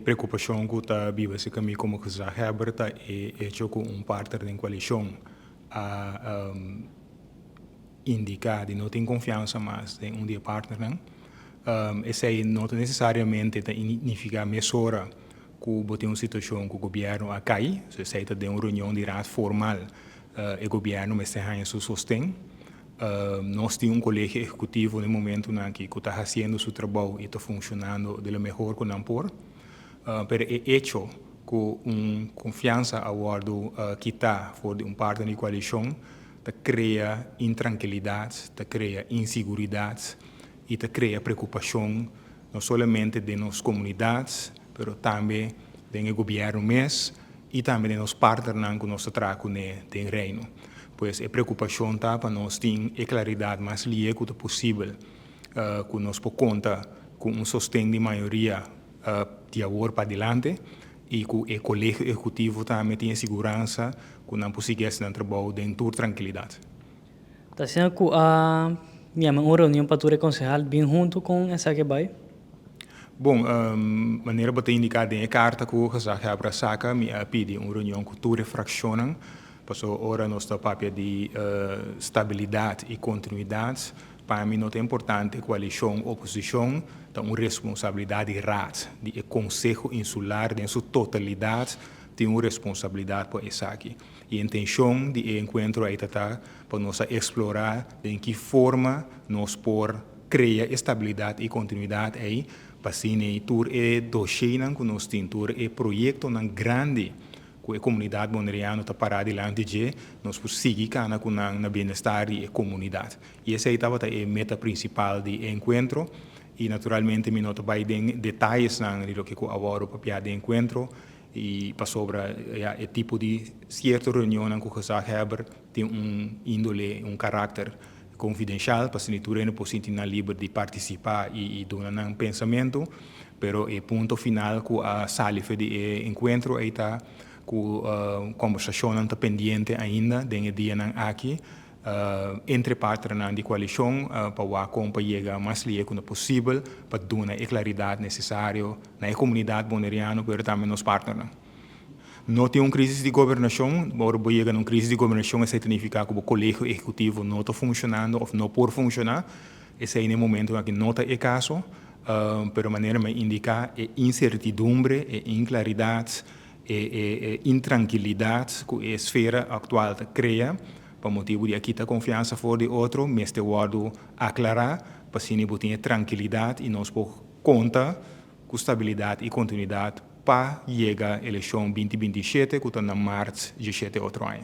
preocupação que está viva se caminho como que já Herbert é hecho com partner em coalição a indicar de não tem confiança mais em dia partner não. Esse aí não necessariamente significa mesura que tem uma situação que o governo a cair, se sai de uma reunião de raad formal, o governo me está em seu sostém. Nós temos colégio executivo no momento que está fazendo seu trabalho e está funcionando da melhor que não pode. Pero é hecho que confiança a bordo que está por parte da coalição, cria intranquilidade, cria insegurança e cria preocupação não somente de nossas comunidades, mas também do governo mesmo e também de nossos parceiros que nós trabalhamos no reino. Pois a preocupação está para nós ter a claridade mais livre que possível, que nós podemos contar com sostém de maioria de agora para adiante e que o colégio executivo também tenha segurança que não possível fazer trabalho dentro de tranquilidade. Está sendo que minha reunião para o concejal bem junto com essa que vai? Bom, maneira para indicar em carta que o já abraçaca me pede uma reunião com toda a fração, passou hora nós está papel de estabilidade e continuidade. Para mim não é importante coalição, oposição, tem uma responsabilidade errada, de Conselho Insular, em sua totalidade, tem uma responsabilidade para isso aqui. E a intenção de encontro aí está para nós explorar de que forma nós podemos criar estabilidade e continuidade aí, para assim, tur é dossiê que nós temos, tur é projeto grande que a comunidade boneriana está parada diante de nós por seguir com o bem-estar da comunidade. E essa estava a meta principal do encontro e naturalmente me nota vai detalhes do que agora o papel de encontro e para sobre o tipo de certa reunião que o José Herbert tem índole, caráter confidencial para se não possível livre de participar e dar um pensamento, pero o ponto final que a saliva de encontro aí está que a conversação está pendente ainda dentro dia aqui entre partes da coalição para chegar mais longe como possível para dar a claridade necessária na comunidade boneriana mas também nos parceiros. Não tem uma crise de governação, agora chegar a uma crise de governação isso significa que o colégio executivo não está funcionando ou não pode funcionar. Esse é o momento em que não está o caso, mas a maneira de indicar é incertidumbre, é inclaridade, é intranquilidade que a esfera atual cria, por motivo de aqui a confiança fora de outro, mas de guardo aclarar, para assim ter tranquilidade e nós podemos contar com estabilidade e continuidade para chegar à eleição 2027, que está na março de 7 outro ano.